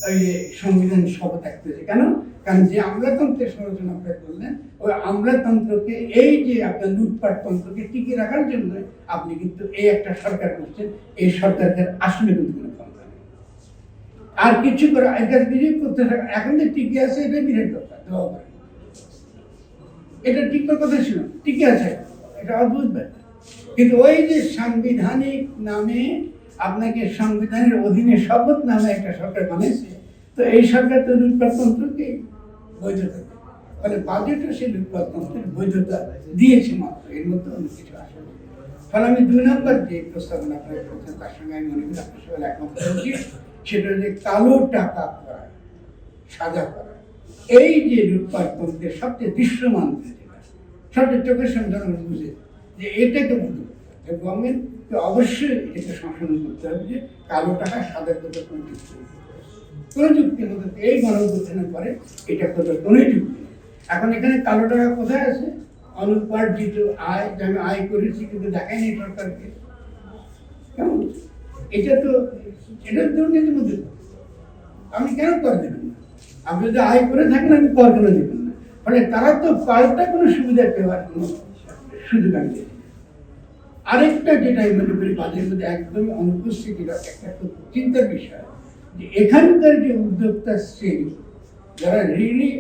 ওই সংবিধান শপথ পেয়েছে। কেন? কারণ যে আমলাতন্ত্রের সমালোচনা আপনারা করলেন, ওই আমলাতন্ত্রকে এই যে আপনার লুটপাট তন্ত্রকে টিকিয়ে রাখার জন্য আপনি কিন্তু এই একটা সরকার করছেন। এই সরকারদের আসলে কিন্তু কোনো ক্ষমতা নেই, আর কিছু করে এটা বিজেপি করতে থাকে। এখন যে টিকে আছে এটা বিরাট কথা, দোয়া করে এটা ঠিক কথা ছিল, টিকে আছে, এটা অদ্ভুত ব্যাপার। কিন্তু ওই যে সাংবিধানিক নামে আপনাকে সংবিধানের অধীনে শপথ নামে একটা সরকার বানিয়েছে, তো এই সরকার তো লুটপাটতন্ত্রকে বৈধতা দেয়, ফলে বাজেটও সেই লুটপাটতন্ত্রের বৈধতা দিয়েছে মাত্র, এর মধ্যে অন্য কিছু আসে। ফলে আমি 2 নম্বর যে প্রস্তাবনা আপনার করছেন তার সঙ্গে আমি মনে করি আপনার সবাই একমত হচ্ছি, সেটা হচ্ছে কালো টাকা করা, সাদা করা। এই যে লুটপাটতন্ত্রের সবচেয়ে দৃশ্যমান, সবচেয়ে চোখের সামনে বুঝে যে এটাকে বন্ধ করতে হবে, গভর্নমেন্টকে অবশ্যই এটা সংশোধন করতে হবে যে কালো টাকা সাদা করতে কোনো যুক্তির মধ্যে এই গণঅভ্যুত্থানের পরে এটা করতে কোনো যুক্তি নেই। এখন এখানে কালো টাকা কোথায় আছে? অনুপার্জিত আয়, যে আমি আয় করেছি কিন্তু দেখায়নি সরকারকে, কেমন? এটা তো দুর্নীতির মধ্যে। আমি কেন কর দেবেন না? আপনি যদি আয় করে থাকেন আমি কর কেন দেবেন না? ফলে তারা তো পাল্টা কোনো সুবিধা পেওয়ার কোনো সুযোগ আমি দিয়েছি। আরেকটা যেটা আমি মনে করি বাজেটের মধ্যে একদমই অনুপস্থিত, একটা খুব চিন্তার বিষয়, যে এখানকার যে উদ্যোক্তা শ্রেণী যারা রিয়েলি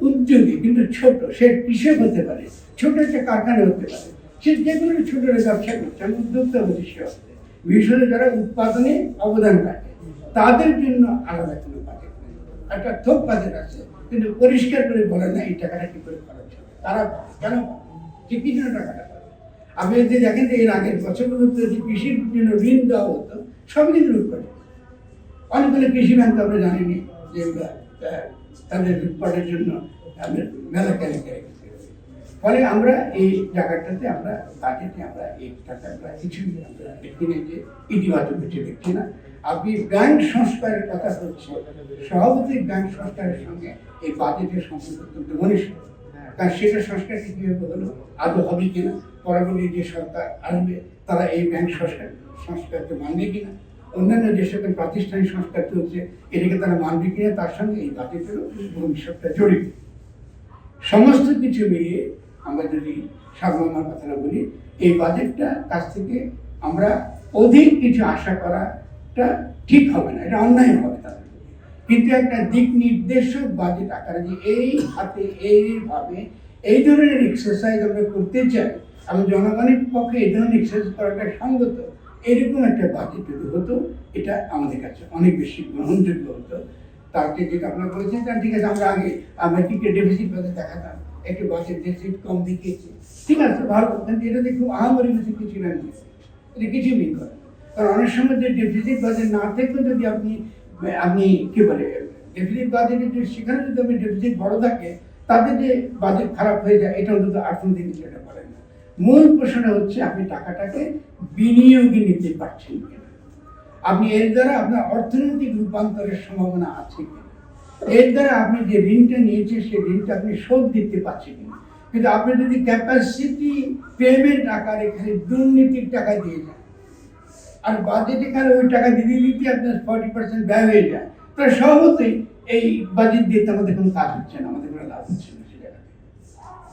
উদ্যোগী কিন্তু ছোট, সে কৃষক হতে পারে, ছোট একটা কারখানা হতে পারে, সে যে কোনো ছোট ব্যবসা করছে, আমি উদ্যোক্তা বলছি সে অর্থে, বিশেষ করে যারা উৎপাদনে অবদান রাখে তাদের জন্য আলাদা কোনো বাজেট নেই। একটা থোক বাজেট আছে কিন্তু পরিষ্কার করে বলে না এই টাকাটা কি করে খরচ হবে, তারা কেন যে কি জন্য টাকাটা পাবে। আপনি যদি দেখেন যে এর আগের বছরগুলোতে যে কৃষির জন্য ঋণ দেওয়া হতো সবই কিন্তু লুটপাট। অনেকগুলো কৃষি ব্যাংক আমরা জানিনি যে তাদের লুটপাটের জন্য আমাদের মেলা কেলেঙ্কারি। ফলে আমরা এই জায়গাটাতে আমরা বাজেটে আমরা এই টাকা আমরা কিছুই আমরা দেখি না, যে ইতিবাচক কিছু দেখছি না। আপনি ব্যাংক সংস্কারের কথা বলছেন, সভাপতি ব্যাংক সংস্কারের সঙ্গে এই বাজেটের সম্পর্ক অত্যন্ত ঘনিষ্ঠ। কারণ সেটা সংস্কারটি কীভাবে হলো, আদৌ হবে কিনা, পরবর্তী যে সরকার আসবে তারা এই ব্যাংক সংস্কারকে মানবে কিনা, অন্যান্য যে সকল প্রাতিষ্ঠানিক সংস্কার চলছে এটাকে তারা মানবে কিনা, তার সঙ্গে এই বাজেটেরও ভবিষ্যৎটা জড়িত। সমস্ত কিছু মিলিয়ে আমরা যদি সার্বভৌমার কথাটা বলি, এই বাজেটটা কাছ থেকে আমরা অধিক কিছু আশা করাটা ঠিক হবে না, এটা অন্যায় হবে তাদের। কিন্তু একটা দিক নির্দেশক বাজেট আকারে যে এই হাতে এইভাবে এই ধরনের এক্সারসাইজ আমরা করতে চাই, আমি জনগণের পক্ষে এই ধরনের এক্সারসাইজ করাটা সঙ্গত, এরকম একটা বাজেট যদি হতো এটা আমাদের কাছে অনেক বেশি গ্রহণযোগ্য হতো। তাকে যেটা আপনারা বলেছেন ঠিক আছে, আমরা কি ডেফিসিট বাজেট দেখাতাম, একটু বাজেট ডেফিসিট কম দেখিয়েছি, ঠিক আছে ভালো, কিন্তু এটা খুব আহামরি বেশি কিছু না, এটা কিছু মিন করে। কারণ অনেক সময় যে ডেফিসিট বাজেট না থেকেও যদি আপনি কি বলে ডেফিসিট বাজেটে যে সেখানে যদি আপনি ডেফিসিট বড় থাকে তাদের যে বাজেট খারাপ হয়ে যায়, এটা অন্তত অর্থনীতি কিছু এটা বলেন না। মূল প্রশ্ন হচ্ছে আপনি টাকাটাকে বিনিয়োগে নিতে পারছেন কিনা, আপনি এর দ্বারা আপনার অর্থনৈতিক রূপান্তরের সম্ভাবনা আছে কিনা, এর দ্বারা আপনি যে ঋণটা নিয়েছেন সেই ঋণটা আপনি শোধ দিতে পারছেন কিনা। কিন্তু আপনি যদি ক্যাপাসিটি পেমেন্ট আকারে খালি দুর্নীতির টাকা দিয়ে যান আর বাজেটে খালি ওই টাকা দিতে আপনার 40% ব্যয় হয়ে যায়, তাহলে স্বভাবতই এই বাজেট দিয়ে আমাদের কোনো কাজ হচ্ছে না, আমাদের কোনো লাভ হচ্ছে না সে জায়গায়।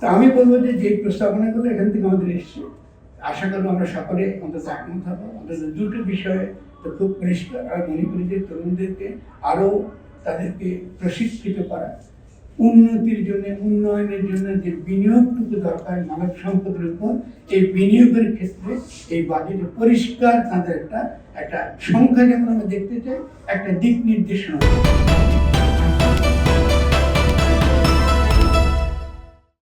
তো আমি বলবো যে প্রস্তাবনাগুলো এখান থেকে আমাদের এসছে, আশা করবো আমরা সকলে অন্তত একমত হবো। অন্তত দুটো বিষয়ে তো খুব পরিষ্কার, আর মনে করি যে তরুণদেরকে আরও তাদেরকে প্রশিক্ষিত করা, উন্নতির জন্য উন্নয়নের জন্য যে বিনিয়োগটুকু দরকার মানব সম্পদের উপর, এই বিনিয়োগের ক্ষেত্রে এই বাজেটে পরিষ্কার তাদের একটা সংখ্যা যেমন আমরা দেখতে চাই, একটা দিক নির্দেশনা।